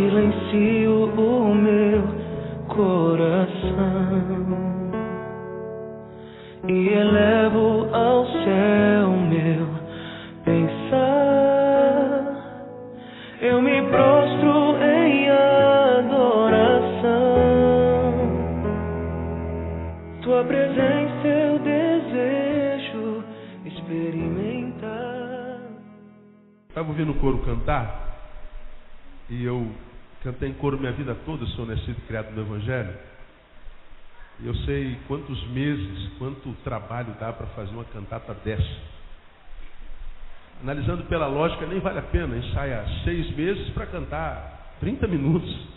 silencio o meu coração e elevo ao céu meu pensar. Eu me prostro em adoração. Tua presença eu desejo experimentar. Estava ouvindo o coro cantar, e eu cantei em coro minha vida toda, sou nascido e criado no Evangelho. E eu sei quantos meses, quanto trabalho dá para fazer uma cantata dessa. Analisando pela lógica, nem vale a pena, ensaia 6 meses para cantar 30 minutos.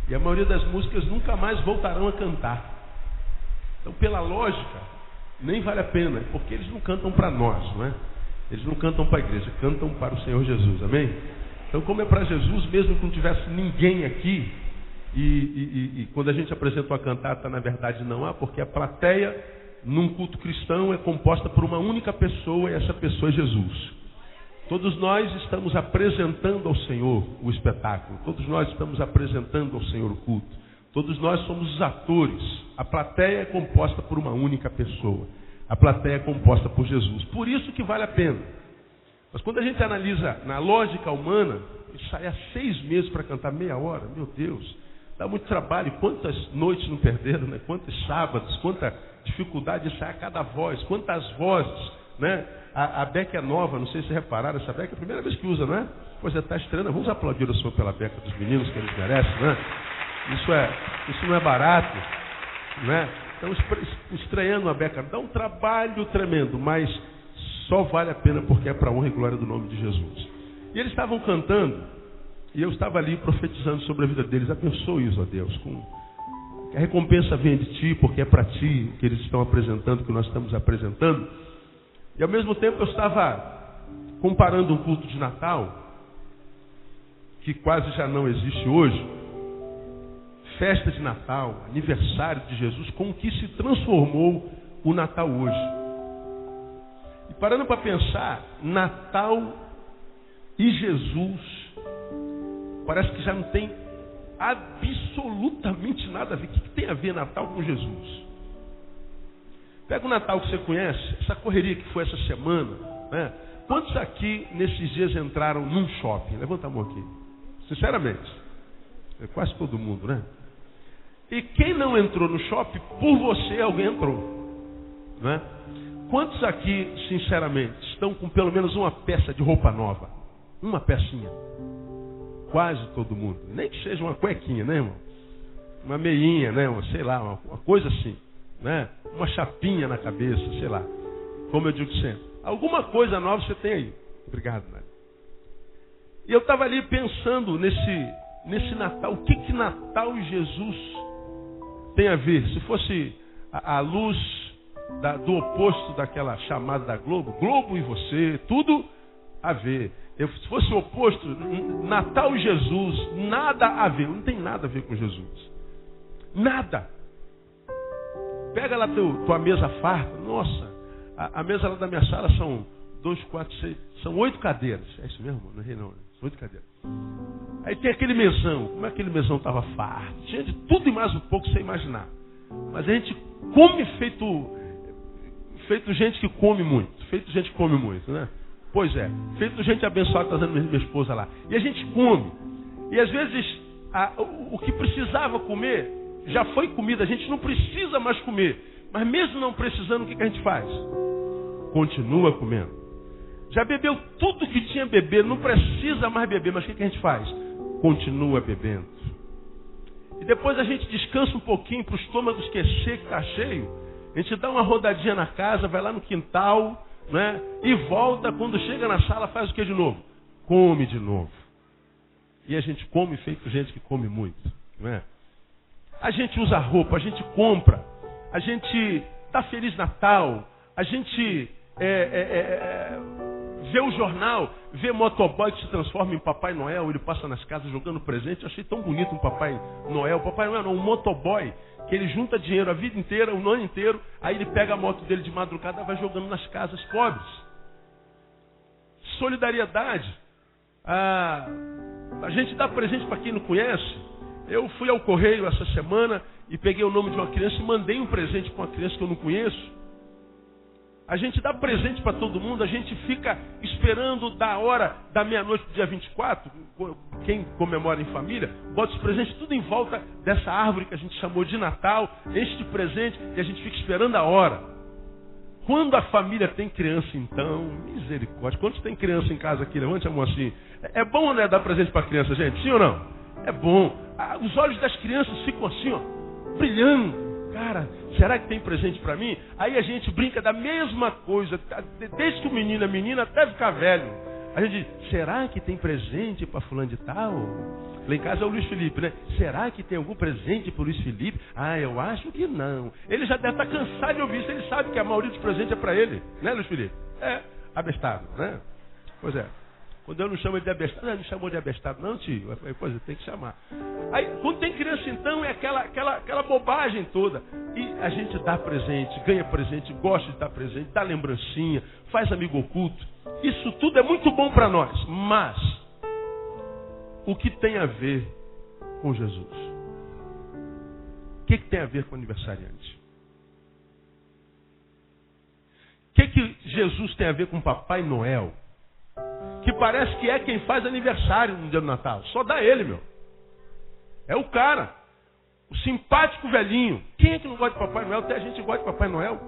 E a maioria das músicas nunca mais voltarão a cantar. Então, pela lógica, nem vale a pena, porque eles não cantam para nós, não é? Eles não cantam para a igreja, cantam para o Senhor Jesus, amém? Então, como é para Jesus, mesmo que não tivesse ninguém aqui, e quando a gente apresenta uma cantata, na verdade não há, porque a plateia, num culto cristão, é composta por uma única pessoa, e essa pessoa é Jesus. Todos nós estamos apresentando ao Senhor o espetáculo, todos nós estamos apresentando ao Senhor o culto, todos nós somos os atores. A plateia é composta por uma única pessoa, a plateia é composta por Jesus, por isso que vale a pena. Mas quando a gente analisa na lógica humana, ensaiar 6 meses para cantar meia hora, meu Deus, dá muito trabalho. Quantas noites não perderam, né? Quantos sábados, quanta dificuldade de ensaiar cada voz, quantas vozes, né? A Beca é nova, não sei se repararam, essa Beca é a primeira vez que usa, não é? Pois é, está estreando, vamos aplaudir o Senhor pela Beca dos meninos, que eles merecem, né? Isso não é barato, né? Então, estreando a Beca, dá um trabalho tremendo, mas só vale a pena porque é para a honra e glória do nome de Jesus. E eles estavam cantando, e eu estava ali profetizando sobre a vida deles. Abençoe-os, ó Deus, que a recompensa venha de Ti, porque é para Ti que eles estão apresentando, que nós estamos apresentando. E ao mesmo tempo eu estava comparando um culto de Natal, que quase já não existe hoje, festa de Natal, aniversário de Jesus, com o que se transformou o Natal hoje. E parando para pensar, Natal e Jesus parece que já não tem absolutamente nada a ver. O que tem a ver Natal com Jesus? Pega o Natal que você conhece, essa correria que foi essa semana, né? Quantos aqui nesses dias entraram num shopping? Levanta a mão aqui. Sinceramente. É quase todo mundo, né? E quem não entrou no shopping, por você alguém entrou, né? Quantos aqui, sinceramente, estão com pelo menos uma peça de roupa nova? Uma pecinha. Quase todo mundo. Nem que seja uma cuequinha, né, irmão? Uma meinha, né? Sei lá, uma coisa assim, né? Uma chapinha na cabeça, sei lá. Como eu digo sempre. Alguma coisa nova você tem aí. Obrigado, né? E eu estava ali pensando nesse Natal. O que Natal e Jesus tem a ver? Se fosse a luz do oposto daquela chamada da Globo, Globo e você, tudo a ver. Se fosse o oposto, Natal e Jesus, nada a ver. Não tem nada a ver com Jesus. Nada. Pega lá tua mesa farta. Nossa, a mesa lá da minha sala são 2, 4, 6, são 8 cadeiras. É isso mesmo? Não errei não. São 8 cadeiras. Aí tem aquele mesão. Como é que aquele mesão estava farto? Tinha de tudo e mais um pouco, sem imaginar. Mas a gente come feito gente que come muito. Feito gente que come muito, né? Pois é. Feito gente abençoada, está dando minha esposa lá. E a gente come. E às vezes o que precisava comer já foi comida. A gente não precisa mais comer. Mas mesmo não precisando, o que a gente faz? Continua comendo. Já bebeu tudo que tinha beber, não precisa mais beber, mas o que a gente faz? Continua bebendo. E depois a gente descansa um pouquinho para o estômago esquecer que está cheio. A gente dá uma rodadinha na casa, vai lá no quintal, né? E volta, quando chega na sala, faz o que de novo? Come de novo. E a gente come feito gente que come muito, não é? A gente usa roupa, a gente compra, a gente está Feliz Natal, a gente vê o jornal, vê motoboy que se transforma em Papai Noel, ele passa nas casas jogando presente. Eu achei tão bonito um Papai Noel. Papai Noel não, um motoboy, que ele junta dinheiro a vida inteira, o ano inteiro, aí ele pega a moto dele de madrugada e vai jogando nas casas pobres. Solidariedade. A gente dá presente para quem não conhece. Eu fui ao correio essa semana e peguei o nome de uma criança e mandei um presente para uma criança que eu não conheço. A gente dá presente para todo mundo, a gente fica esperando da hora da meia-noite do dia 24, quem comemora em família, bota os presentes tudo em volta dessa árvore que a gente chamou de Natal, enche de presente e a gente fica esperando a hora. Quando a família tem criança, então, misericórdia. Quantos tem criança em casa aqui? Levante a mão assim. É bom, né, dar presente para criança, gente? Sim ou não? É bom. Os olhos das crianças ficam assim, ó, brilhando. Cara, será que tem presente para mim? Aí a gente brinca da mesma coisa, desde que o menino é menina até ficar velho. A gente diz, será que tem presente para fulano de tal? Lá em casa é o Luiz Felipe, né? Será que tem algum presente para o Luiz Felipe? Ah, eu acho que não. Ele já deve estar cansado de ouvir isso, ele sabe que a maioria dos presentes é para ele. Né, Luiz Felipe? É, abestado, né? Pois é. Quando eu não chamo ele de abestado, não chamou de abestado, não, tio. Pois é, tem que chamar. Aí, quando tem criança, então, é aquela bobagem toda. E a gente dá presente, ganha presente, gosta de dar presente, dá lembrancinha, faz amigo oculto. Isso tudo é muito bom para nós. Mas, o que tem a ver com Jesus? O que tem a ver com o aniversariante? O que Jesus tem a ver com Papai Noel? Que parece que é quem faz aniversário no dia do Natal. Só dá ele, meu. É o cara. O simpático velhinho. Quem é que não gosta de Papai Noel? Até a gente gosta de Papai Noel.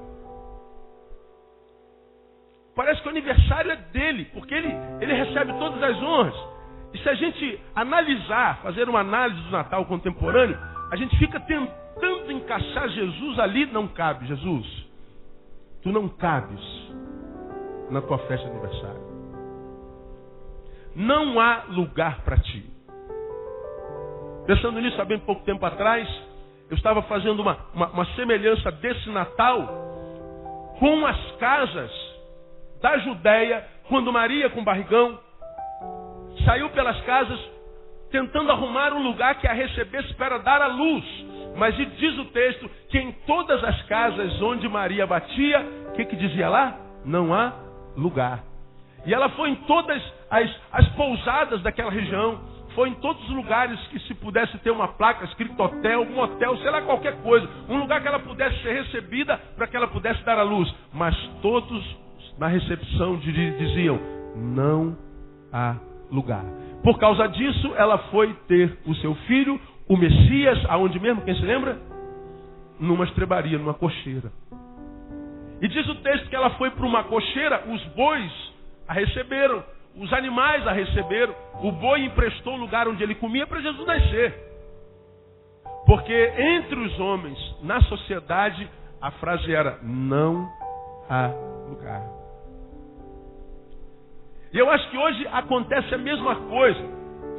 Parece que o aniversário é dele, porque ele recebe todas as honras. E se a gente analisar, fazer uma análise do Natal contemporâneo, a gente fica tentando encaixar Jesus ali. Não cabe, Jesus. Tu não cabes na tua festa de aniversário. Não há lugar para ti. Pensando nisso, há bem pouco tempo atrás, eu estava fazendo uma semelhança desse Natal com as casas da Judéia, quando Maria, com barrigão, saiu pelas casas tentando arrumar um lugar que a recebesse para dar à luz. Mas diz o texto que em todas as casas onde Maria batia, o que dizia lá? Não há lugar. E ela foi em todas as pousadas daquela região, foi em todos os lugares que se pudesse ter uma placa escrito hotel, um hotel, sei lá, qualquer coisa. Um lugar que ela pudesse ser recebida para que ela pudesse dar à luz. Mas todos na recepção diziam, não há lugar. Por causa disso, ela foi ter o seu filho, o Messias, aonde mesmo, quem se lembra? Numa estrebaria, numa cocheira. E diz o texto que ela foi para uma cocheira, os bois a receberam, os animais a receberam, o boi emprestou o lugar onde ele comia para Jesus nascer. Porque entre os homens, na sociedade, a frase era, não há lugar. E eu acho que hoje acontece a mesma coisa.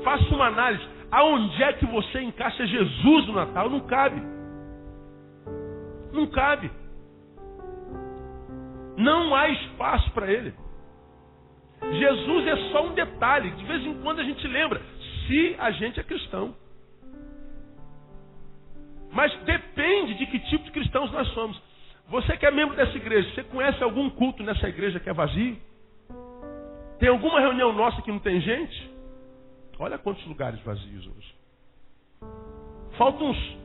Faça uma análise. Aonde é que você encaixa Jesus no Natal? Não cabe. Não cabe. Não há espaço para ele. Jesus é só um detalhe. De vez em quando a gente lembra. Se a gente é cristão. Mas depende de que tipo de cristãos nós somos. Você que é membro dessa igreja, você conhece algum culto nessa igreja que é vazio? Tem alguma reunião nossa que não tem gente? Olha quantos lugares vazios hoje. Faltam uns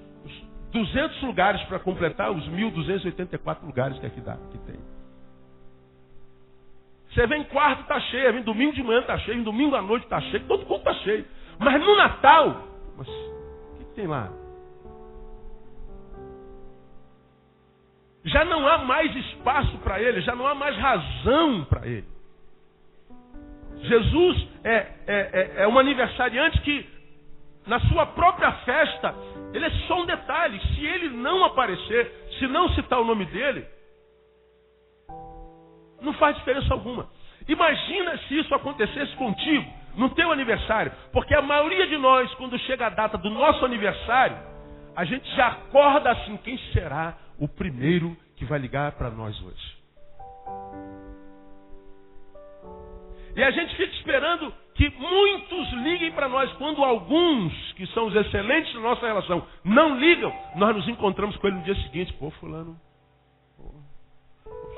200 lugares para completar os 1.284 lugares que aqui tem. Você vem quarto, está cheio. Vem domingo de manhã, está cheio. Vem domingo à noite, está cheio. Todo culto está cheio. Mas no Natal, mas o que tem lá? Já não há mais espaço para ele. Já não há mais razão para ele. Jesus é um aniversariante que, na sua própria festa, ele é só um detalhe. Se ele não aparecer, se não citar o nome dele, não faz diferença alguma. Imagina se isso acontecesse contigo, no teu aniversário. Porque a maioria de nós, quando chega a data do nosso aniversário, a gente já acorda assim, quem será o primeiro que vai ligar para nós hoje? E a gente fica esperando que muitos liguem para nós. Quando alguns, que são os excelentes na nossa relação, não ligam, nós nos encontramos com ele no dia seguinte. Pô, fulano,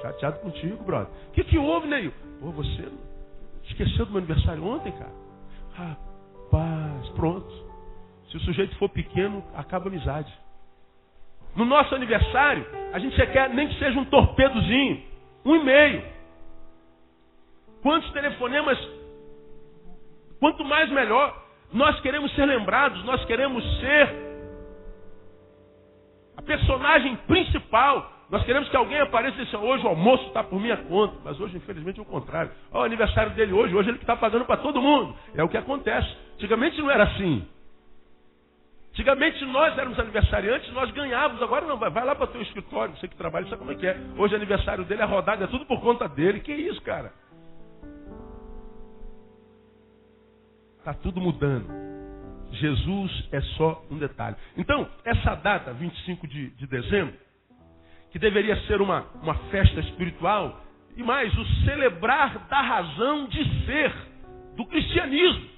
chateado contigo, brother. O que houve, Neil? Pô, você esqueceu do meu aniversário ontem, cara? paz, pronto. Se o sujeito for pequeno, acaba a amizade. No nosso aniversário, a gente quer nem que seja um torpedozinho, 1,5. Quantos telefonemas, quanto mais melhor. Nós queremos ser lembrados, nós queremos ser a personagem principal. Nós queremos que alguém apareça e diga assim, hoje o almoço está por minha conta. Mas hoje, infelizmente, é o contrário. Olha o aniversário dele hoje ele que está pagando para todo mundo. É o que acontece. Antigamente não era assim. Antigamente nós éramos aniversariantes, nós ganhávamos. Agora não, vai lá para o teu escritório, você que trabalha, sabe como é que é. Hoje o aniversário dele é rodado, é tudo por conta dele. Que isso, cara? Está tudo mudando. Jesus é só um detalhe. Então, essa data, 25 de dezembro, que deveria ser uma festa espiritual, e mais, o celebrar da razão de ser do cristianismo.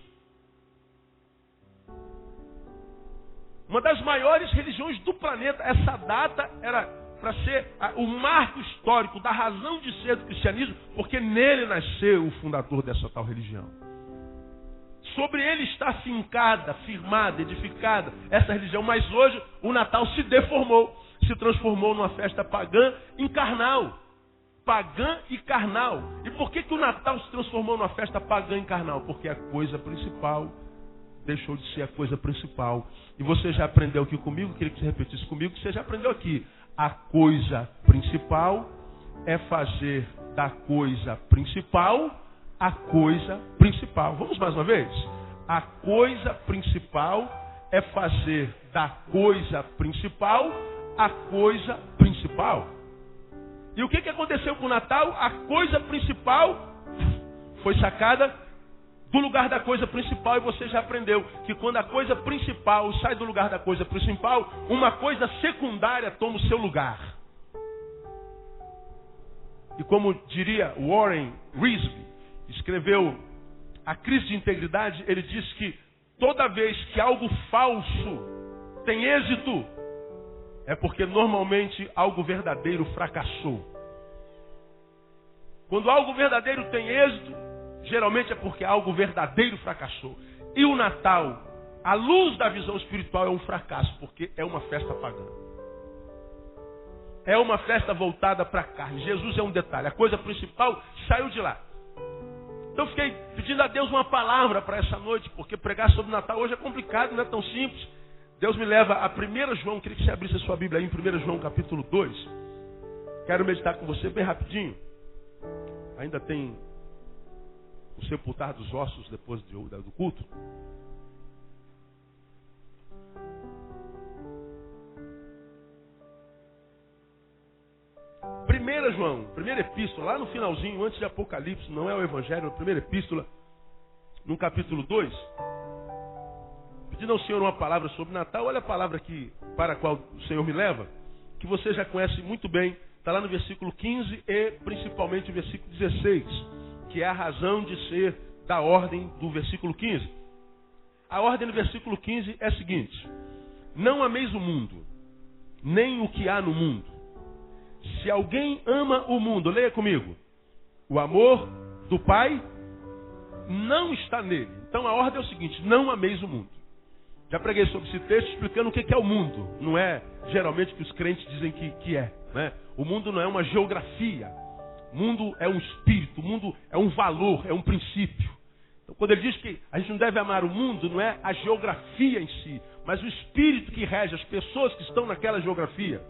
Uma das maiores religiões do planeta. Essa data era para ser o marco histórico da razão de ser do cristianismo, porque nele nasceu o fundador dessa tal religião. Sobre ele está fincada, firmada, edificada essa religião. Mas hoje o Natal se deformou, se transformou numa festa pagã e carnal. Pagã e carnal. E por que o Natal se transformou numa festa pagã e carnal? Porque a coisa principal deixou de ser a coisa principal. E você já aprendeu aqui comigo, queria que você repetisse comigo, que você já aprendeu aqui. A coisa principal é fazer da coisa principal a coisa principal. Vamos mais uma vez? A coisa principal é fazer da coisa principal a coisa principal. E o que aconteceu com o Natal? A coisa principal foi sacada do lugar da coisa principal, e você já aprendeu que quando a coisa principal sai do lugar da coisa principal, uma coisa secundária toma o seu lugar. E como diria Warren Wiersbe, escreveu A Crise de Integridade, ele diz que toda vez que algo falso tem êxito, é porque normalmente algo verdadeiro fracassou. Quando algo verdadeiro tem êxito, geralmente é porque algo verdadeiro fracassou. E o Natal, à luz da visão espiritual, é um fracasso, porque é uma festa pagã. É uma festa voltada para a carne. Jesus é um detalhe. A coisa principal saiu de lá. Então fiquei pedindo a Deus uma palavra para essa noite, porque pregar sobre Natal hoje é complicado, não é tão simples. Deus me leva a 1 João, queria que você abrisse a sua Bíblia aí em 1 João capítulo 2. Quero meditar com você bem rapidinho. Ainda tem o sepultar dos ossos depois do culto. João, primeira epístola, lá no finalzinho, antes de Apocalipse, não é o Evangelho, é a primeira epístola, no capítulo 2, pedindo ao Senhor uma palavra sobre Natal. Olha a palavra que, para a qual o Senhor me leva, que você já conhece muito bem, está lá no versículo 15 e principalmente o versículo 16, que é a razão de ser da ordem do versículo 15. A ordem do versículo 15 é a seguinte: não ameis o mundo, nem o que há no mundo. Se alguém ama o mundo, leia comigo, o amor do Pai não está nele. Então a ordem é o seguinte: não ameis o mundo. Já preguei sobre esse texto explicando o que é o mundo. Não é geralmente o que os crentes dizem que é, né? O mundo não é uma geografia. O mundo é um espírito, o mundo é um valor, é um princípio. Então quando ele diz que a gente não deve amar o mundo, não é a geografia em si, mas o espírito que rege as pessoas que estão naquela geografia.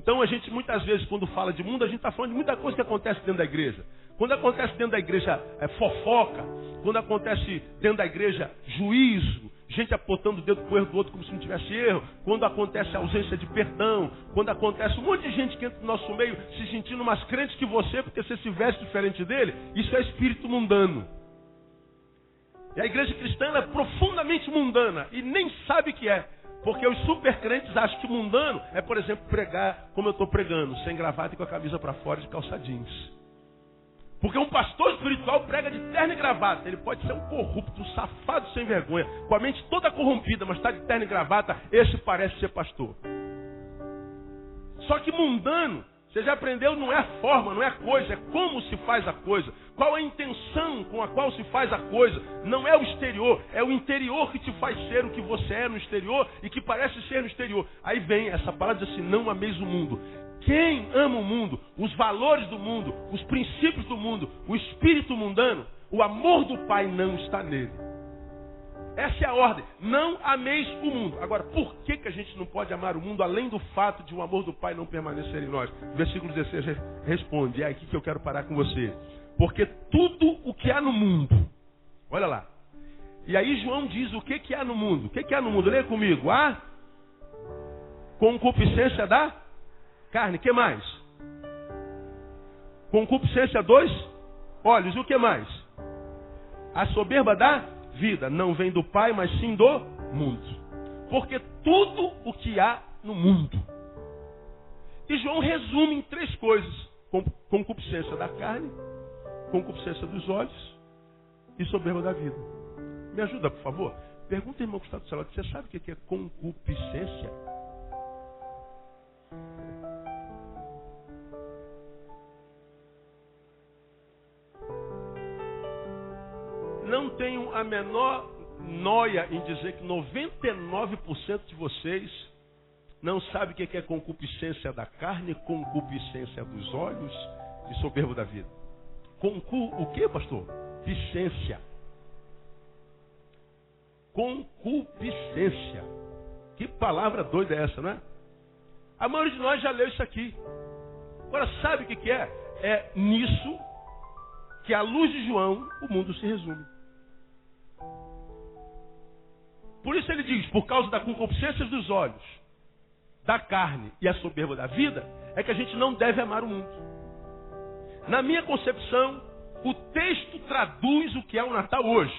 Então a gente muitas vezes, quando fala de mundo, a gente está falando de muita coisa que acontece dentro da igreja. Quando acontece dentro da igreja fofoca, quando acontece dentro da igreja juízo, gente apontando o dedo para o erro do outro como se não tivesse erro, quando acontece a ausência de perdão, quando acontece um monte de gente que entra no nosso meio se sentindo mais crente que você, porque você se veste diferente dele, isso é espírito mundano. E a igreja cristã é profundamente mundana e nem sabe o que é. Porque os supercrentes acham que mundano é, por exemplo, pregar como eu estou pregando, sem gravata e com a camisa para fora de calça jeans. Porque um pastor espiritual prega de terno e gravata. Ele pode ser um corrupto, um safado sem vergonha, com a mente toda corrompida, mas está de terno e gravata, esse parece ser pastor. Só que mundano, Você já aprendeu, não é a forma, não é a coisa, é como se faz a coisa. Qual a intenção com a qual se faz a coisa. Não é o exterior, é o interior que te faz ser o que você é no exterior e que parece ser no exterior. Aí vem essa palavra diz assim, não ameis o mundo. Quem ama o mundo, os valores do mundo, os princípios do mundo, o espírito mundano, o amor do Pai não está nele. Essa é a ordem. Não ameis o mundo. Agora, por que a gente não pode amar o mundo, além do fato de o amor do Pai não permanecer em nós? Versículo 16 responde. É aqui que eu quero parar com você. Porque tudo o que há no mundo. Olha lá. E aí João diz o que há no mundo. O que há no mundo? Leia comigo. A concupiscência da carne. O que mais? Concupiscência dos olhos. E o que mais? A soberba da vida não vem do Pai, mas sim do mundo. Porque tudo o que há no mundo. E João resume em 3 coisas. Concupiscência da carne, concupiscência dos olhos e soberba da vida. Me ajuda, por favor? Pergunta, irmão que está do seu lado. Você sabe o que é concupiscência? Não tenho a menor nóia em dizer que 99% de vocês não sabem o que é concupiscência da carne, concupiscência dos olhos e soberbo da vida. O que, pastor? Piscência. Concupiscência. Que palavra doida é essa, não é? A maioria de nós já leu isso aqui. Agora, sabe o que é? É nisso que, à luz de João, o mundo se resume. Por isso ele diz, por causa da concupiscência dos olhos, da carne e a soberba da vida, é que a gente não deve amar o mundo. Na minha concepção, o texto traduz o que é o Natal hoje.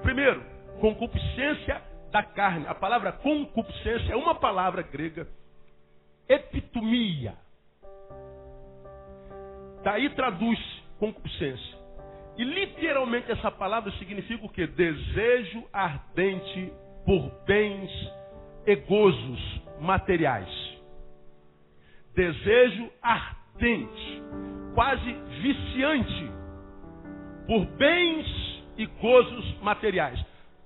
Primeiro, concupiscência da carne. A palavra concupiscência é uma palavra grega, epitomia. Daí traduz concupiscência. E literalmente essa palavra significa o quê? Desejo ardente por bens e gozos materiais. Desejo ardente, quase viciante, por bens e gozos materiais.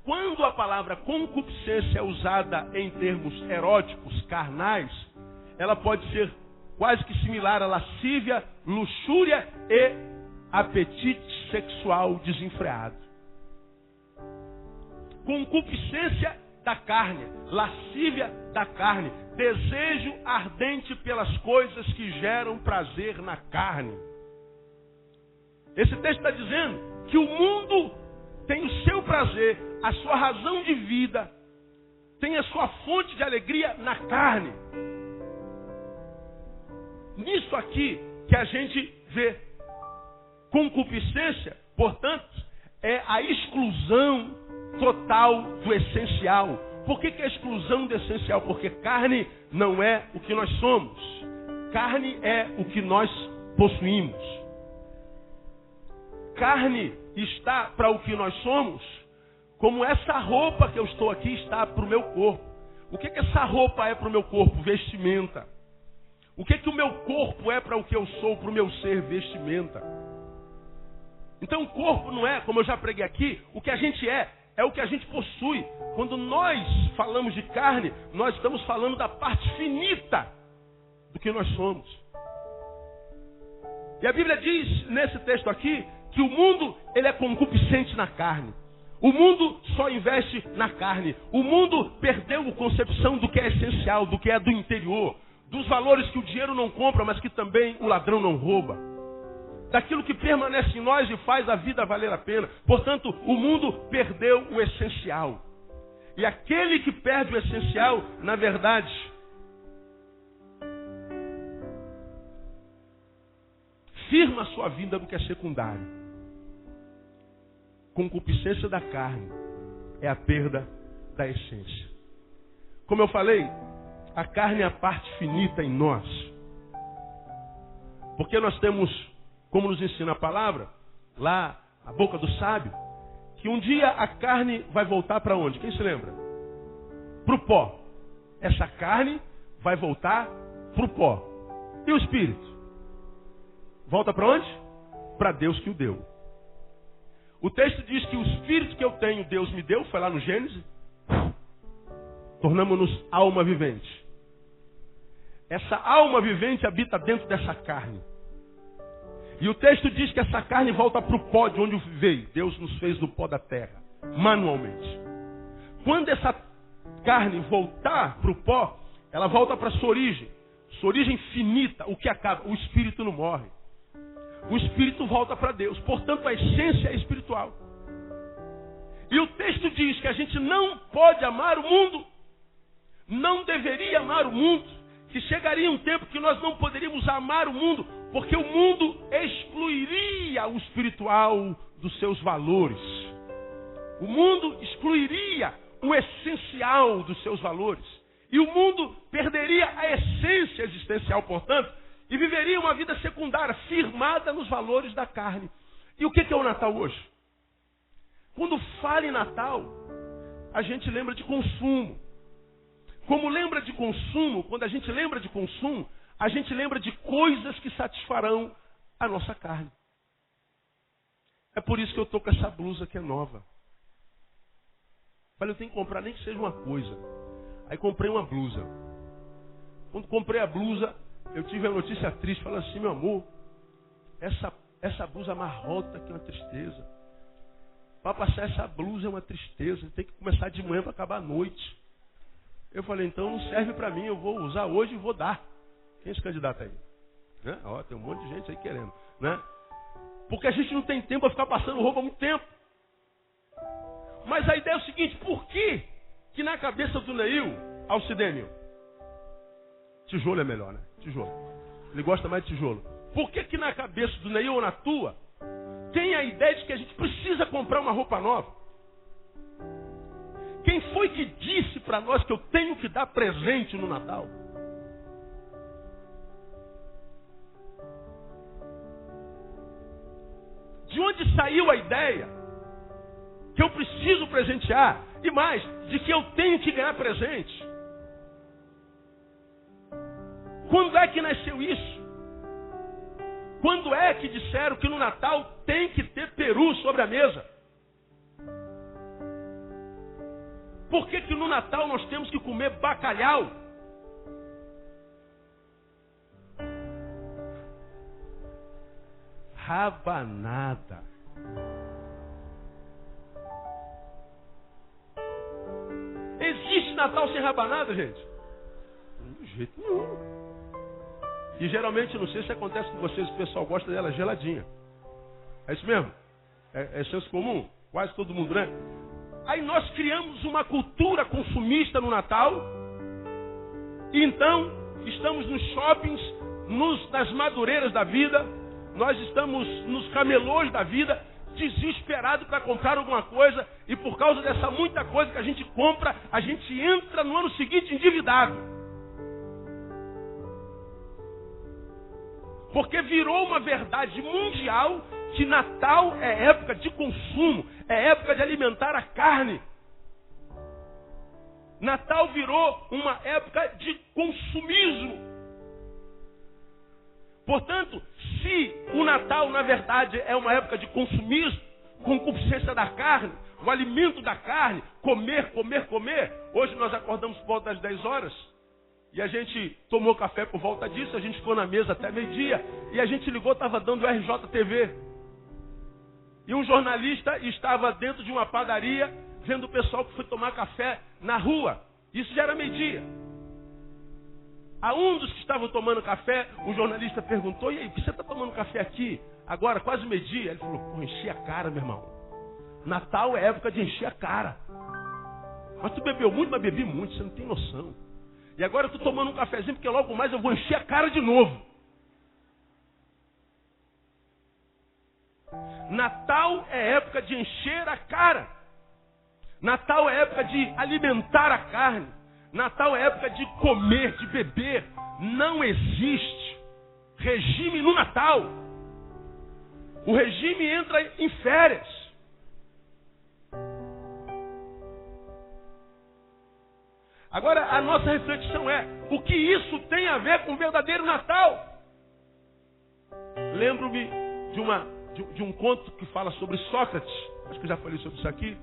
Quando a palavra concupiscência é usada em termos eróticos, carnais, ela pode ser quase que similar a lascívia, luxúria e apetite sexual desenfreado. Concupiscência da carne, lascívia da carne, desejo ardente pelas coisas que geram prazer na carne. Esse texto está dizendo que o mundo tem o seu prazer, a sua razão de vida, tem a sua fonte de alegria na carne. Nisso aqui que a gente vê. Concupiscência, portanto, é a exclusão total do essencial. Por que é exclusão do essencial? Porque carne não é o que nós somos. Carne é o que nós possuímos. Carne está para o que nós somos, como essa roupa que eu estou aqui está para o meu corpo. O que essa roupa é para o meu corpo? Vestimenta. O que o meu corpo é para o que eu sou, para o meu ser? Vestimenta. Então o corpo não é, como eu já preguei aqui, o que a gente é o que a gente possui. Quando nós falamos de carne, nós estamos falando da parte finita do que nós somos. E a Bíblia diz, nesse texto aqui, que o mundo ele é concupiscente na carne. O mundo só investe na carne. O mundo perdeu a concepção do que é essencial, do que é do interior, dos valores que o dinheiro não compra, mas que também o ladrão não rouba. Daquilo que permanece em nós e faz a vida valer a pena. Portanto, o mundo perdeu o essencial. E aquele que perde o essencial, na verdade, firma a sua vida no que é secundário. Concupiscência da carne é a perda da essência. Como eu falei, a carne é a parte finita em nós. Porque nós temos, como nos ensina a palavra, lá, a boca do sábio, que um dia a carne vai voltar para onde? Quem se lembra? Para o pó. Essa carne vai voltar para o pó. E o Espírito? Volta para onde? Para Deus que o deu. O texto diz que o Espírito que eu tenho, Deus me deu, foi lá no Gênesis. Tornamos-nos alma vivente. Essa alma vivente habita dentro dessa carne. E o texto diz que essa carne volta para o pó de onde veio. Deus nos fez do pó da terra, manualmente. Quando essa carne voltar para o pó, ela volta para sua origem finita, o que acaba. O espírito não morre. O espírito volta para Deus. Portanto, a essência é espiritual. E o texto diz que a gente não pode amar o mundo, não deveria amar o mundo, que chegaria um tempo que nós não poderíamos amar o mundo, porque o mundo excluiria o espiritual dos seus valores. O mundo excluiria o essencial dos seus valores. E o mundo perderia a essência existencial, portanto, e viveria uma vida secundária, firmada nos valores da carne. E o que é o Natal hoje? Quando fala em Natal, a gente lembra de consumo. Como lembra de consumo, quando a gente lembra de consumo, a gente lembra de coisas que satisfarão a nossa carne. É por isso que eu estou com essa blusa que é nova. Falei, eu tenho que comprar nem que seja uma coisa. Aí comprei uma blusa. Quando comprei a blusa, eu tive a notícia triste, falando assim, meu amor, essa blusa amarrota que é uma tristeza. Para passar essa blusa é uma tristeza, tem que começar de manhã para acabar à noite. Eu falei, então não serve para mim, eu vou usar hoje e vou dar. Quem se candidata aí? Né? Ó, tem um monte de gente aí querendo. Né? Porque a gente não tem tempo para ficar passando roupa há muito tempo. Mas a ideia é o seguinte, por que na cabeça do Neil, Alcidênio, tijolo é melhor, né? Tijolo. Ele gosta mais de tijolo. Por que na cabeça do Neil ou na tua, tem a ideia de que a gente precisa comprar uma roupa nova? Quem foi que disse para nós que eu tenho que dar presente no Natal? De onde saiu a ideia que eu preciso presentear? E mais, de que eu tenho que ganhar presente? Quando é que nasceu isso? Quando é que disseram que no Natal tem que ter peru sobre a mesa? Por que no Natal nós temos que comer bacalhau? Rabanada. Existe Natal sem rabanada, gente? De jeito nenhum. E geralmente, não sei se acontece com vocês, o pessoal gosta dela geladinha. É isso mesmo? É senso comum? Quase todo mundo, né? Aí nós criamos uma cultura consumista no Natal. E então, estamos nos shoppings, nas madureiras da vida. Nós estamos nos camelôs da vida, desesperados para comprar alguma coisa. E por causa dessa muita coisa que a gente compra, a gente entra no ano seguinte endividado. Porque virou uma verdade mundial que Natal é época de consumo, é época de alimentar a carne. Natal virou uma época de consumismo. Portanto, se o Natal, na verdade, é uma época de consumismo, concupiscência da carne, o alimento da carne, comer, comer, comer. Hoje nós acordamos por volta das 10 horas. E a gente tomou café por volta disso, a gente ficou na mesa até meio-dia, e a gente ligou, estava dando o RJTV. E um jornalista estava dentro de uma padaria, vendo o pessoal que foi tomar café na rua. Isso já era meio-dia. A um dos que estavam tomando café, o jornalista perguntou, e aí, por que você está tomando café aqui? Agora, quase meio-dia. Ele falou, pô, enchi a cara, meu irmão. Natal é época de encher a cara. Mas tu bebeu muito, mas bebi muito, você não tem noção. E agora eu estou tomando um cafezinho, porque logo mais eu vou encher a cara de novo. Natal é época de encher a cara. Natal é época de alimentar a carne. Natal é época de comer, de beber. Não existe regime no Natal. O regime entra em férias. Agora, a nossa reflexão é, o que isso tem a ver com o verdadeiro Natal? Lembro-me de um conto que fala sobre Sócrates, acho que eu já falei sobre isso aqui,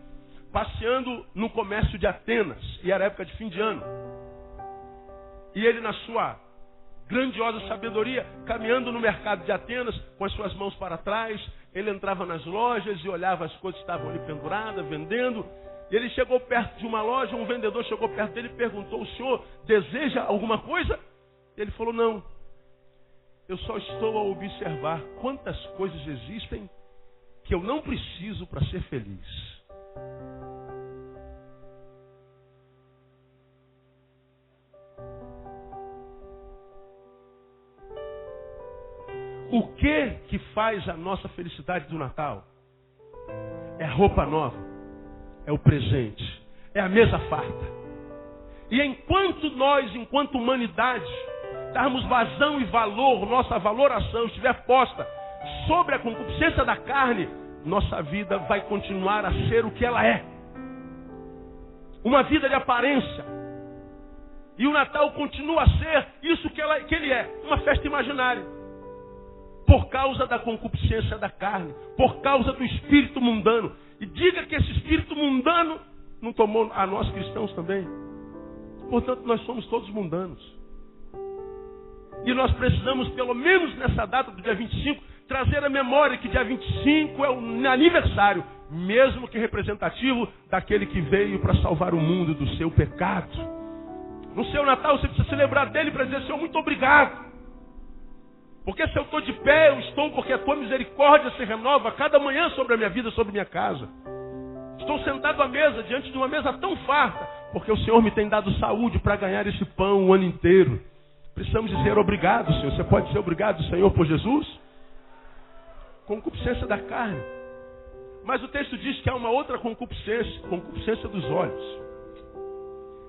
passeando no comércio de Atenas, e era época de fim de ano. E ele, na sua grandiosa sabedoria, caminhando no mercado de Atenas, com as suas mãos para trás, ele entrava nas lojas e olhava as coisas que estavam ali penduradas, vendendo. E ele chegou perto de uma loja, um vendedor chegou perto dele e perguntou: o senhor deseja alguma coisa? Ele falou: não, eu só estou a observar quantas coisas existem que eu não preciso para ser feliz. O que faz a nossa felicidade do Natal? É a roupa nova, é o presente, é a mesa farta. E enquanto nós, enquanto humanidade, darmos vazão e valor, nossa valoração estiver posta sobre a concupiscência da carne, nossa vida vai continuar a ser o que ela é. Uma vida de aparência. E o Natal continua a ser isso que ele é, uma festa imaginária. Por causa da concupiscência da carne, por causa do espírito mundano. E diga que esse espírito mundano não tomou a nós cristãos também. Portanto, nós somos todos mundanos. E nós precisamos, pelo menos nessa data do dia 25, trazer a memória que dia 25 é o aniversário, mesmo que representativo daquele que veio para salvar o mundo do seu pecado. No seu Natal você precisa se lembrar dele para dizer: Senhor, muito obrigado. Porque se eu estou de pé, eu estou porque a tua misericórdia se renova a cada manhã sobre a minha vida, sobre a minha casa. Estou sentado à mesa, diante de uma mesa tão farta, porque o Senhor me tem dado saúde para ganhar esse pão o ano inteiro. Precisamos dizer obrigado, Senhor. Você pode dizer obrigado, Senhor, por Jesus? Concupiscência da carne. Mas o texto diz que há uma outra concupiscência dos olhos.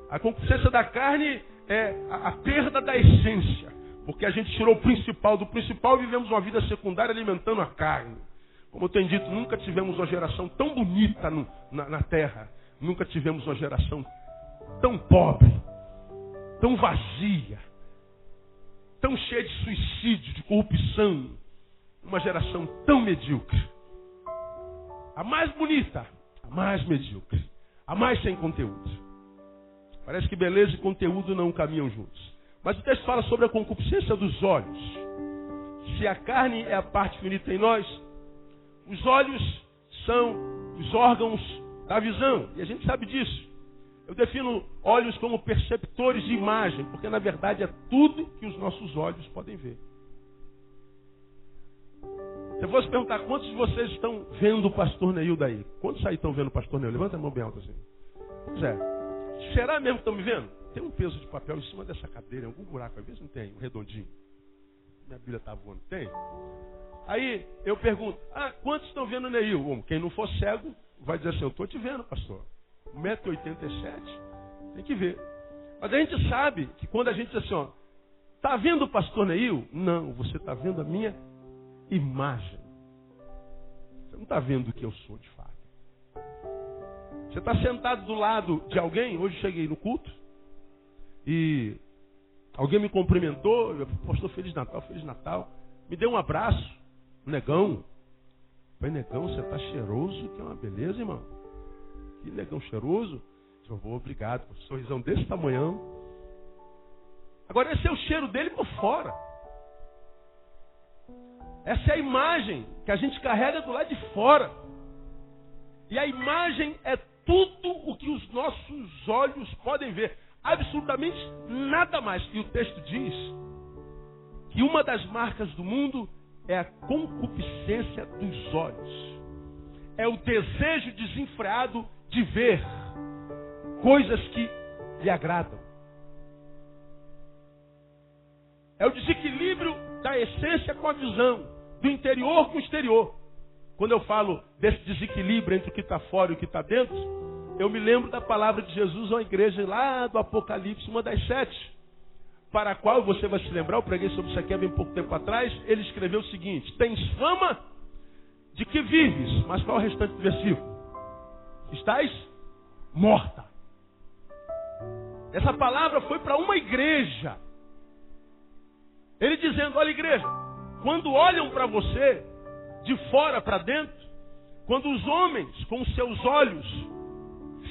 A concupiscência da carne é a perda da essência. Porque a gente tirou o principal do principal e vivemos uma vida secundária alimentando a carne. Como eu tenho dito, nunca tivemos uma geração tão bonita na terra. Nunca tivemos uma geração tão pobre, tão vazia, tão cheia de suicídio, de corrupção. Uma geração tão medíocre. A mais bonita, a mais medíocre, a mais sem conteúdo. Parece que beleza e conteúdo não caminham juntos. Mas o texto fala sobre a concupiscência dos olhos. Se a carne é a parte finita em nós, os olhos são os órgãos da visão. E a gente sabe disso. Eu defino olhos como perceptores de imagem, porque na verdade é tudo que os nossos olhos podem ver. Se eu fosse perguntar quantos de vocês estão vendo o pastor Neil daí? Quantos aí estão vendo o pastor Neil? Levanta a mão bem alta assim. Pois é. Será mesmo que estão me vendo? Tem um peso de papel em cima dessa cadeira, em algum buraco, às vezes não tem, um redondinho. Minha Bíblia está voando, tem? Aí eu pergunto: quantos estão vendo o Neil? Bom, quem não for cego vai dizer assim: eu estou te vendo, pastor. 1,87 m, tem que ver. Mas a gente sabe que quando a gente diz assim: está vendo o pastor Neil? Não, você está vendo a minha imagem. Você não está vendo o que eu sou de fato. Você está sentado do lado de alguém. Hoje cheguei no culto e alguém me cumprimentou. Pastor, Feliz Natal, Feliz Natal. Me deu um abraço. Negão. Falei: negão, você está cheiroso, que é uma beleza, irmão. Que negão cheiroso. Eu vou, obrigado. Um sorrisão desse tamanhão. Agora esse é o cheiro dele por fora. Essa é a imagem que a gente carrega do lado de fora. E a imagem é tudo o que os nossos olhos podem ver. Absolutamente nada mais. E o texto diz que uma das marcas do mundo é a concupiscência dos olhos. É o desejo desenfreado de ver coisas que lhe agradam. É o desequilíbrio da essência com a visão, do interior com o exterior. Quando eu falo desse desequilíbrio entre o que está fora e o que está dentro, eu me lembro da palavra de Jesus à igreja lá do Apocalipse, uma das 7, para a qual você vai se lembrar, eu preguei sobre isso aqui há bem pouco tempo atrás. Ele escreveu o seguinte: tens fama de que vives, mas qual é o restante do versículo? Estás morta. Essa palavra foi para uma igreja. Ele dizendo: olha, igreja, quando olham para você, de fora para dentro, quando os homens, com seus olhos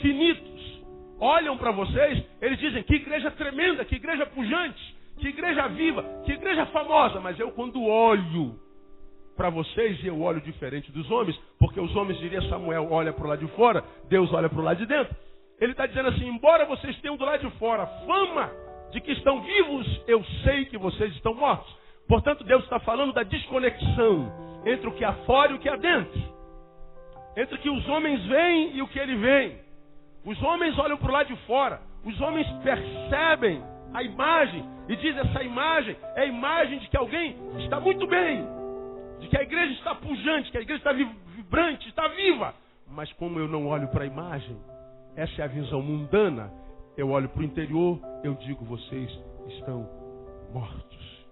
finitos, olham para vocês, eles dizem, que igreja tremenda, que igreja pujante, que igreja viva, que igreja famosa. Mas eu, quando olho para vocês, e eu olho diferente dos homens, porque os homens, diria Samuel, olha para o lado de fora, Deus olha para o lado de dentro. Ele está dizendo assim, embora vocês tenham do lado de fora fama de que estão vivos, eu sei que vocês estão mortos. Portanto, Deus está falando da desconexão entre o que há fora e o que há dentro. Entre o que os homens veem e o que ele vê. Os homens olham para o lado de fora. Os homens percebem a imagem e dizem, essa imagem é a imagem de que alguém está muito bem. De que a igreja está pujante, que a igreja está vibrante, está viva. Mas como eu não olho para a imagem, essa é a visão mundana, eu olho para o interior, eu digo, vocês estão mortos.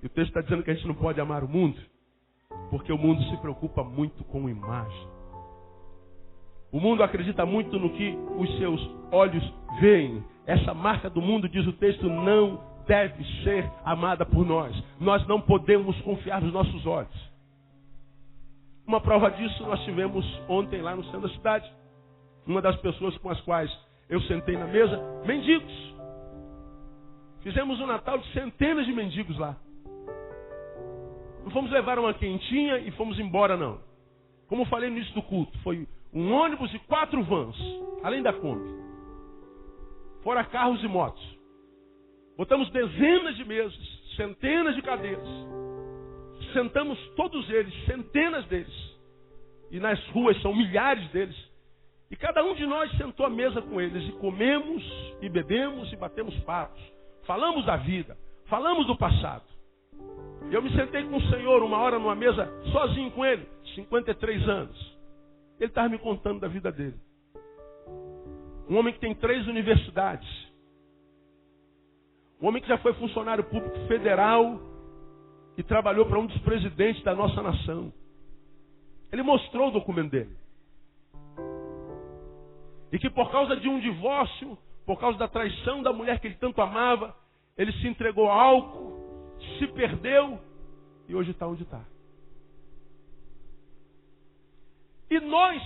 E o texto está dizendo que a gente não pode amar o mundo, porque o mundo se preocupa muito com imagem. O mundo acredita muito no que os seus olhos veem. Essa marca do mundo, diz o texto, não deve ser amada por nós. Nós não podemos confiar nos nossos olhos. Uma prova disso nós tivemos ontem lá no centro da cidade. Uma das pessoas com as quais eu sentei na mesa, mendigos. Fizemos um Natal de centenas de mendigos lá. Não fomos levar uma quentinha e fomos embora, não. Como falei no início do culto, foi um ônibus e 4 vans, além da Kombi. Fora carros e motos. Botamos dezenas de mesas, centenas de cadeiras. Sentamos todos eles, centenas deles. E nas ruas são milhares deles. E cada um de nós sentou à mesa com eles. E comemos, e bebemos, e batemos papos. Falamos da vida, falamos do passado. Eu me sentei com o Senhor uma hora numa mesa, sozinho com ele, 53 anos. Ele estava me contando da vida dele. Um homem que tem 3 universidades. Um homem que já foi funcionário público federal e trabalhou para um dos presidentes da nossa nação. Ele mostrou o documento dele. E que por causa de um divórcio, por causa da traição da mulher que ele tanto amava, ele se entregou ao álcool, se perdeu e hoje está onde está. E nós,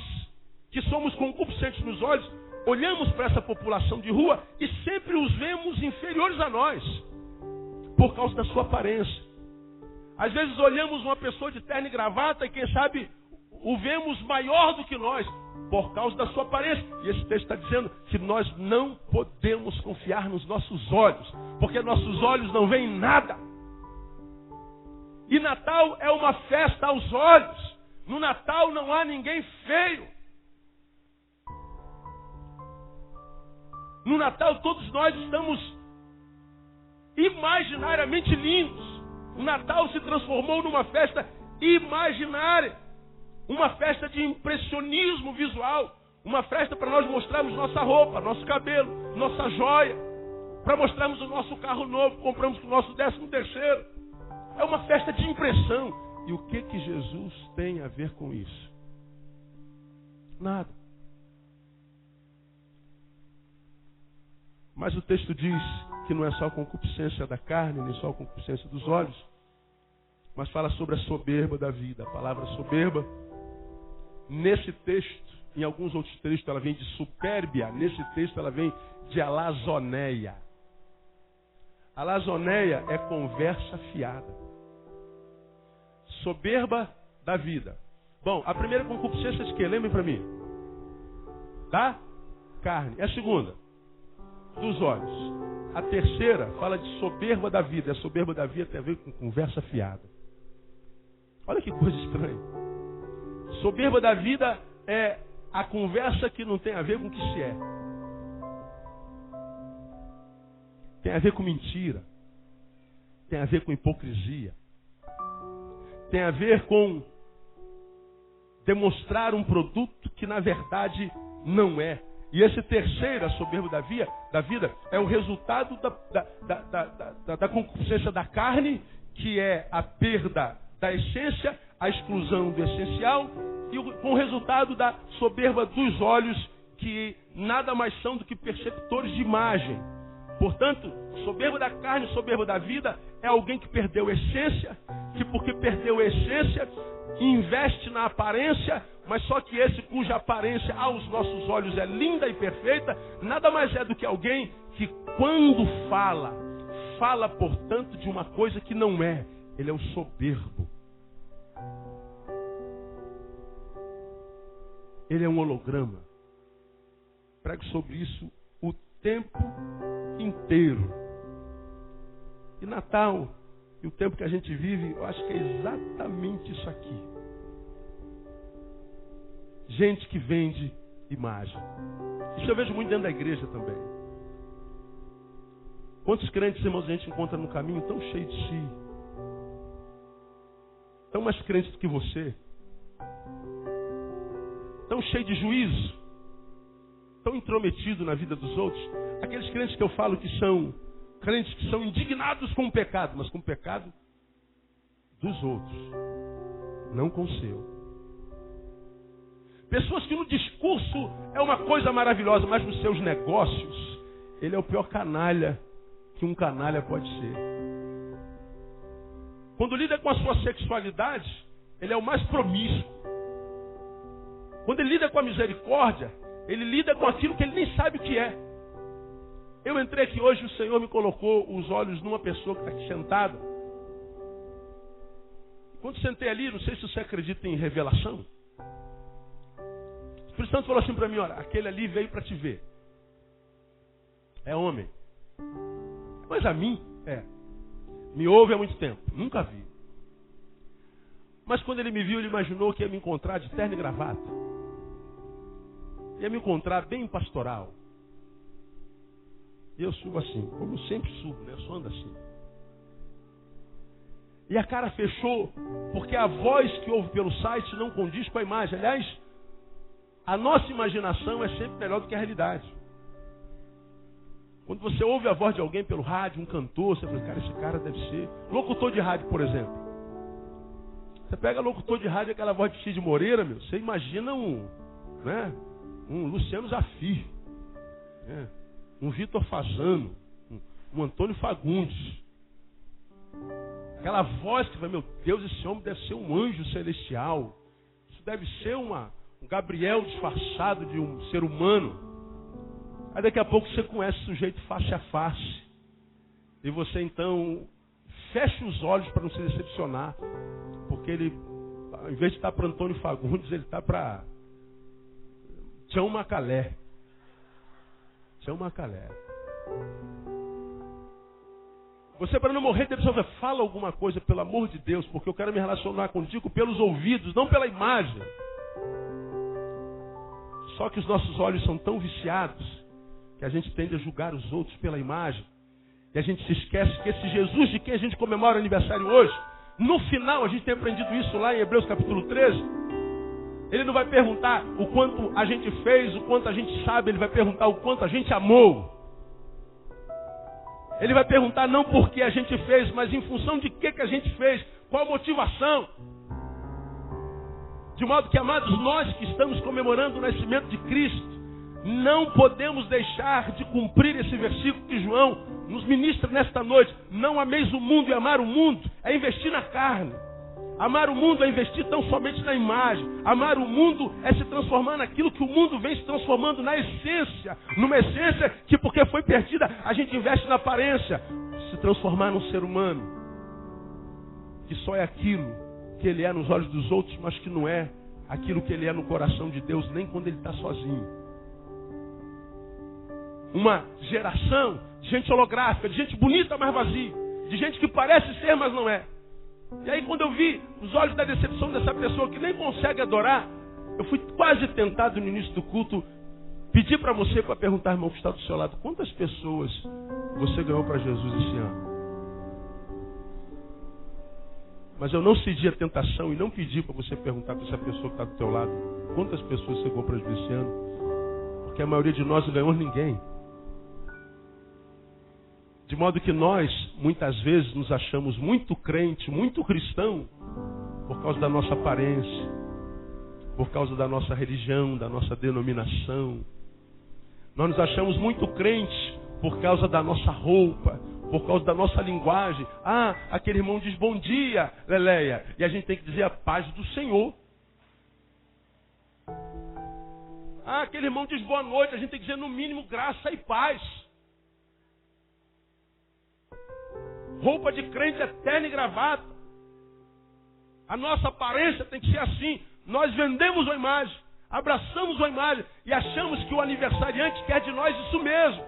que somos concupiscentes nos olhos, olhamos para essa população de rua e sempre os vemos inferiores a nós, por causa da sua aparência. Às vezes olhamos uma pessoa de terno e gravata e quem sabe o vemos maior do que nós, por causa da sua aparência. E esse texto está dizendo que nós não podemos confiar nos nossos olhos, porque nossos olhos não veem nada. E Natal é uma festa aos olhos. No Natal não há ninguém feio. No Natal todos nós estamos imaginariamente lindos. O Natal se transformou numa festa imaginária. Uma festa de impressionismo visual. Uma festa para nós mostrarmos nossa roupa, nosso cabelo, nossa joia. Para mostrarmos o nosso carro novo, compramos com o nosso 13º. É uma festa de impressão. E o que Jesus tem a ver com isso? Nada. Mas o texto diz que não é só a concupiscência da carne, nem só a concupiscência dos olhos, mas fala sobre a soberba da vida. A palavra soberba, nesse texto, em alguns outros textos ela vem de supérbia, nesse texto ela vem de alazoneia. Alazoneia é conversa fiada. Soberba da vida. Bom, a primeira concupiscência é de quê? Lembrem para mim. Da carne. E a segunda? Dos olhos. A terceira fala de soberba da vida. A soberba da vida tem a ver com conversa fiada. Olha que coisa estranha. Soberba da vida é a conversa que não tem a ver com o que se é. Tem a ver com mentira. Tem a ver com hipocrisia. Tem a ver com demonstrar um produto que na verdade não é. E esse terceiro, a soberba da vida, é o resultado da concupiscência da carne, que é a perda da essência, a exclusão do essencial, e com o resultado da soberba dos olhos, que nada mais são do que perceptores de imagem. Portanto, soberba da carne, soberba da vida, é alguém que perdeu a essência, que porque perdeu a essência, investe na aparência, mas só que esse cuja aparência aos nossos olhos é linda e perfeita, nada mais é do que alguém que quando fala, portanto, de uma coisa que não é. Ele é o soberbo. Ele é um holograma. Prego sobre isso o tempo inteiro. E Natal, e o tempo que a gente vive, eu acho que é exatamente isso aqui. Gente que vende imagem. Isso eu vejo muito dentro da igreja também. Quantos crentes, irmãos, a gente encontra no caminho tão cheio de si, tão mais crentes do que você, tão cheio de juízo, tão intrometido na vida dos outros. Aqueles crentes que eu falo que são crentes que são indignados com o pecado, mas com o pecado dos outros, não com o seu. Pessoas que no discurso é uma coisa maravilhosa, mas nos seus negócios, ele é o pior canalha que um canalha pode ser. Quando lida com a sua sexualidade, ele é o mais promíscuo. Quando ele lida com a misericórdia, ele lida com aquilo que ele nem sabe o que é. Eu entrei aqui hoje, o Senhor me colocou os olhos numa pessoa que está aqui sentada. Quando sentei ali, não sei se você acredita em revelação. O Espírito Santo falou assim para mim, olha, aquele ali veio para te ver. É homem. Mas a mim, me ouve há muito tempo, nunca vi. Mas quando ele me viu, ele imaginou que ia me encontrar de terno e gravata. Ia me encontrar bem pastoral. E eu subo assim, como eu sempre subo, né? Eu só ando assim. E a cara fechou, porque a voz que ouve pelo site não condiz com a imagem. Aliás, a nossa imaginação é sempre melhor do que a realidade. Quando você ouve a voz de alguém pelo rádio, um cantor, você fala, cara, esse cara deve ser locutor de rádio, por exemplo. Você pega locutor de rádio, aquela voz de Cid Moreira, meu, você imagina um Luciano Zafir, né? Um Vitor Fazano, um Antônio Fagundes. Aquela voz que vai, meu Deus, esse homem deve ser um anjo celestial. Isso deve ser um Gabriel disfarçado de um ser humano. Aí daqui a pouco você conhece o sujeito face a face. E você então fecha os olhos para não se decepcionar. Porque ele, ao invés de estar para Antônio Fagundes, ele está para Tião Macalé. Tião Macalé. Você, para não morrer de decepção, fala alguma coisa, pelo amor de Deus, porque eu quero me relacionar contigo pelos ouvidos, não pela imagem. Só que os nossos olhos são tão viciados que a gente tende a julgar os outros pela imagem. E a gente se esquece que esse Jesus de quem a gente comemora o aniversário hoje, no final, a gente tem aprendido isso lá em Hebreus capítulo 13, ele não vai perguntar o quanto a gente fez, o quanto a gente sabe, ele vai perguntar o quanto a gente amou. Ele vai perguntar não porque a gente fez, mas em função de que a gente fez, qual a motivação. De modo que, amados, nós que estamos comemorando o nascimento de Cristo, não podemos deixar de cumprir esse versículo que João nos ministra nesta noite. Não ameis o mundo, e amar o mundo é investir na carne. Amar o mundo é investir tão somente na imagem. Amar o mundo é se transformar naquilo que o mundo vem se transformando na essência. Numa essência que, porque foi perdida, a gente investe na aparência. Se transformar num ser humano que só é aquilo que ele é nos olhos dos outros, mas que não é aquilo que ele é no coração de Deus, nem quando ele está sozinho. Uma geração de gente holográfica, de gente bonita, mas vazia. De gente que parece ser, mas não é. E aí quando eu vi os olhos da decepção dessa pessoa que nem consegue adorar, eu fui quase tentado no início do culto pedir para você, para perguntar, irmão, que está do seu lado, quantas pessoas você ganhou para Jesus esse ano? Mas eu não cedi a tentação e não pedi para você perguntar para essa pessoa que está do teu lado, quantas pessoas você ganhou para Jesus esse ano? Porque a maioria de nós não ganhou ninguém. De modo que nós, muitas vezes, nos achamos muito crente, muito cristão, por causa da nossa aparência, por causa da nossa religião, da nossa denominação. Nós nos achamos muito crentes por causa da nossa roupa, por causa da nossa linguagem. Ah, aquele irmão diz bom dia, Leléia. E a gente tem que dizer a paz do Senhor. Ah, aquele irmão diz boa noite. A gente tem que dizer no mínimo graça e paz. Roupa de crente é terno e gravata. A nossa aparência tem que ser assim. Nós vendemos uma imagem, abraçamos uma imagem e achamos que o aniversariante quer de nós isso mesmo.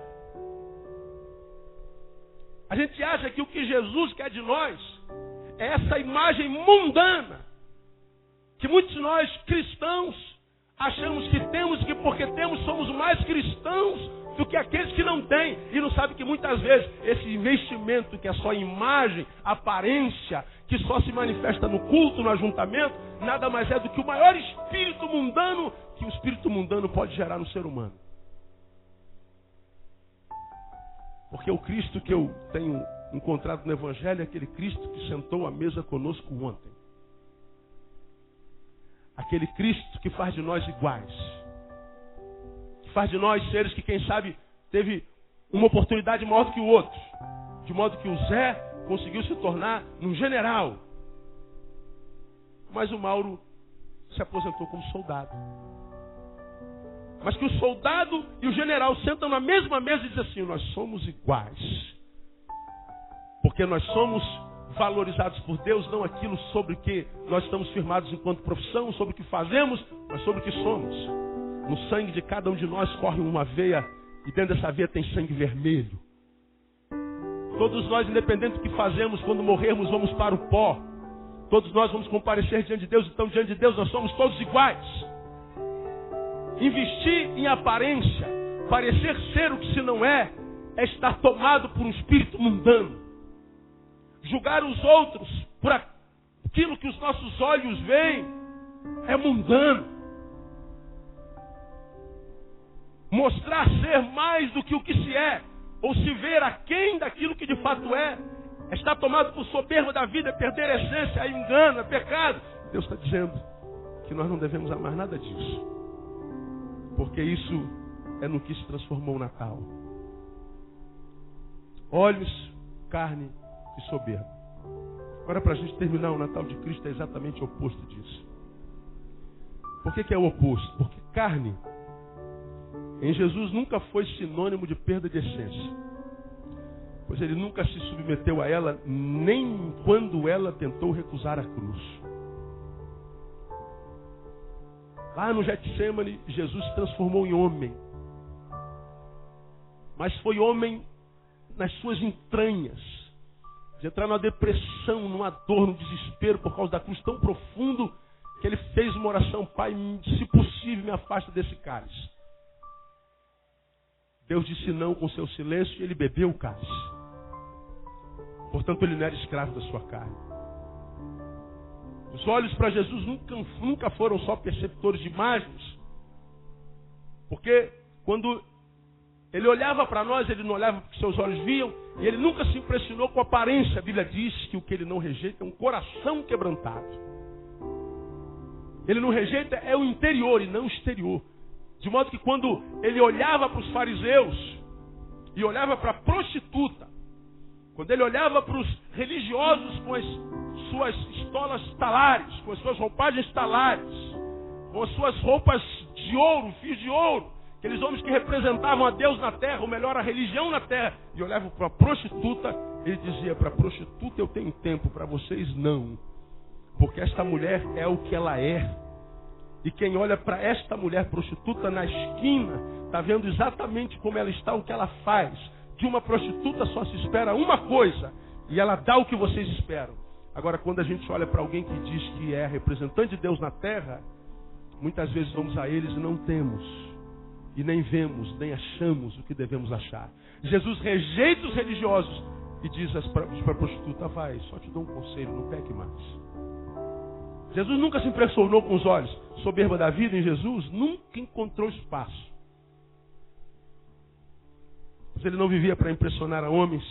A gente acha que o que Jesus quer de nós é essa imagem mundana que muitos de nós cristãos achamos que temos, que porque temos somos mais cristãos do que aqueles que não têm. E não sabem que muitas vezes esse investimento que é só imagem, aparência, que só se manifesta no culto, no ajuntamento, nada mais é do que o maior espírito mundano que o espírito mundano pode gerar no ser humano. Porque o Cristo que eu tenho encontrado no Evangelho é aquele Cristo que sentou à mesa conosco ontem. Aquele Cristo que faz de nós iguais. Que faz de nós seres que, quem sabe, teve uma oportunidade maior do que o outro. De modo que o Zé conseguiu se tornar um general. Mas o Mauro se aposentou como soldado. Mas que o soldado e o general sentam na mesma mesa e dizem assim: nós somos iguais. Porque nós somos valorizados por Deus, não aquilo sobre que nós estamos firmados enquanto profissão, sobre o que fazemos, mas sobre o que somos. No sangue de cada um de nós corre uma veia, e dentro dessa veia tem sangue vermelho. Todos nós, independente do que fazemos, quando morrermos, vamos para o pó. Todos nós vamos comparecer diante de Deus, então diante de Deus nós somos todos iguais. Investir em aparência, parecer ser o que se não é estar tomado por um espírito mundano. Julgar os outros por aquilo que os nossos olhos veem é mundano. Mostrar ser mais do que o que se é, ou se ver aquém daquilo que de fato é estar tomado por soberba da vida, é perder a essência, é engano, é pecado. Deus está dizendo que nós não devemos amar nada disso. Porque isso é no que se transformou o Natal. Olhos, carne e soberba. Agora, para a gente terminar, o Natal de Cristo é exatamente o oposto disso. Por que é o oposto? Porque carne em Jesus nunca foi sinônimo de perda de essência. Pois ele nunca se submeteu a ela, nem quando ela tentou recusar a cruz. Lá no Getsemane, Jesus se transformou em homem. Mas foi homem nas suas entranhas. De entrar numa depressão, numa dor, num desespero por causa da cruz tão profundo que ele fez uma oração: Pai, se possível, me afasta desse cálice. Deus disse não com seu silêncio e ele bebeu o cálice. Portanto, ele não era escravo da sua carne. Os olhos para Jesus nunca foram só perceptores de imagens. Porque quando ele olhava para nós, ele não olhava porque seus olhos viam, e ele nunca se impressionou com a aparência. A Bíblia diz que o que ele não rejeita é um coração quebrantado. Ele não rejeita é o interior e não o exterior. De modo que quando ele olhava para os fariseus e olhava para a prostituta, quando ele olhava para os religiosos com as suas estolas talares, com as suas roupagens talares, com as suas roupas de ouro, fios de ouro, aqueles homens que representavam a Deus na terra, ou melhor, a religião na terra, e olhavam para a prostituta, ele dizia: para a prostituta eu tenho tempo, para vocês não, porque esta mulher é o que ela é. E quem olha para esta mulher prostituta na esquina, está vendo exatamente como ela está, o que ela faz. De uma prostituta só se espera uma coisa, e ela dá o que vocês esperam. Agora, quando a gente olha para alguém que diz que é representante de Deus na terra, muitas vezes vamos a eles e não temos, e nem vemos, nem achamos o que devemos achar. Jesus rejeita os religiosos e diz para a prostituta: vai, só te dou um conselho, não peque mais. Jesus nunca se impressionou com os olhos. Soberba da vida em Jesus nunca encontrou espaço. Mas ele não vivia para impressionar a homens,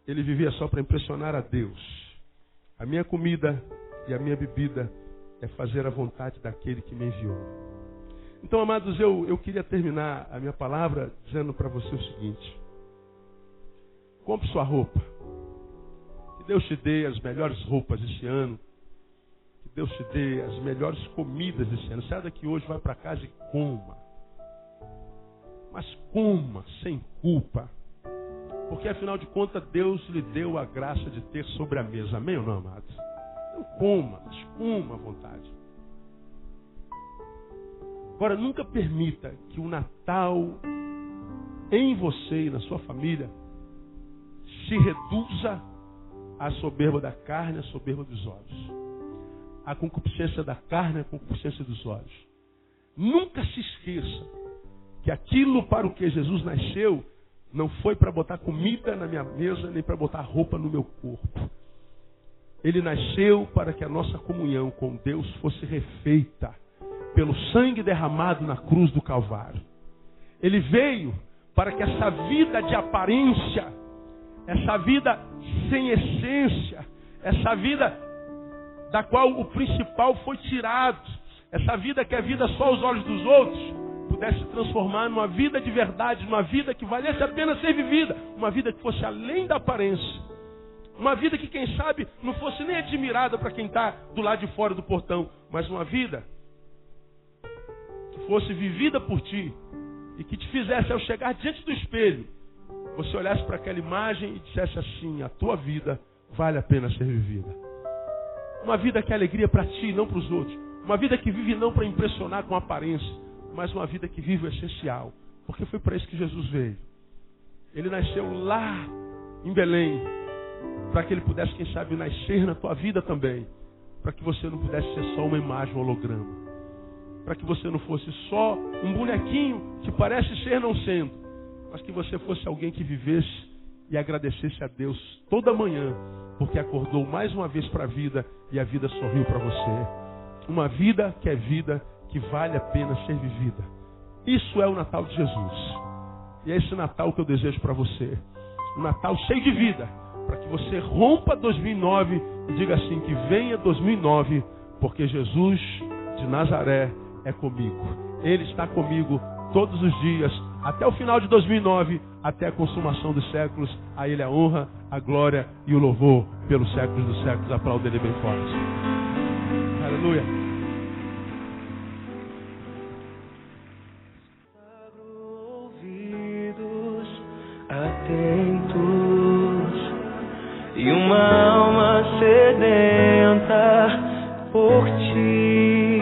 ele vivia só para impressionar a Deus. A minha comida e a minha bebida é fazer a vontade daquele que me enviou. Então, amados, eu queria terminar a minha palavra dizendo para você o seguinte: Compre sua roupa. Que Deus te dê as melhores roupas esse ano. Que Deus te dê as melhores comidas esse ano. Sai daqui hoje, vai para casa e coma. Mas coma sem culpa. Porque afinal de contas Deus lhe deu a graça de ter sobre a mesa. Amém ou não, amados? Então coma, mas coma à vontade. Agora, nunca permita que o Natal em você e na sua família se reduza à soberba da carne, à soberba dos olhos. A concupiscência da carne, a concupiscência dos olhos. Nunca se esqueça que aquilo para o que Jesus nasceu não foi para botar comida na minha mesa, nem para botar roupa no meu corpo. Ele nasceu para que a nossa comunhão com Deus fosse refeita pelo sangue derramado na cruz do Calvário. Ele veio para que essa vida de aparência, essa vida sem essência, essa vida da qual o principal foi tirado, essa vida que é vida só aos olhos dos outros, pudesse se transformar numa vida de verdade, numa vida que valesse a pena ser vivida, uma vida que fosse além da aparência, uma vida que, quem sabe, não fosse nem admirada para quem está do lado de fora do portão, mas uma vida que fosse vivida por ti e que te fizesse, ao chegar diante do espelho, você olhasse para aquela imagem e dissesse assim: a tua vida vale a pena ser vivida. Uma vida que é alegria para ti e não para os outros. Uma vida que vive não para impressionar com aparência, mas uma vida que vive o essencial. Porque foi para isso que Jesus veio. Ele nasceu lá em Belém, para que ele pudesse, quem sabe, nascer na tua vida também. Para que você não pudesse ser só uma imagem, um holograma. Para que você não fosse só um bonequinho que parece ser não sendo, mas que você fosse alguém que vivesse e agradecesse a Deus toda manhã, porque acordou mais uma vez para a vida e a vida sorriu para você. Uma vida, que vale a pena ser vivida. Isso é o Natal de Jesus. E é esse Natal que eu desejo para você. Um Natal cheio de vida, para que você rompa 2009 e diga assim: que venha 2009, porque Jesus de Nazaré é comigo. Ele está comigo todos os dias, até o final de 2009, até a consumação dos séculos. A Ele a honra, a glória e o louvor pelos séculos dos séculos. Aplauda Ele bem forte. Aleluia. Abro ouvidos atentos e uma alma sedenta por ti.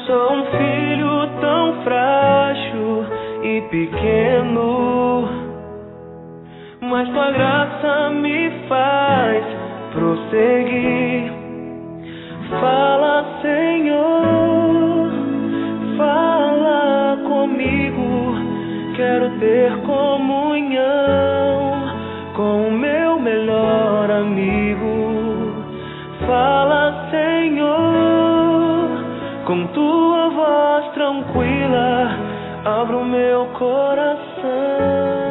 Sou um filho tão frágil e pequeno, mas tua graça me faz prosseguir. Fala, Senhor, fala comigo. Quero ter comunhão com o meu melhor amigo. Fala, Senhor, com tua voz tranquila, abra o meu coração.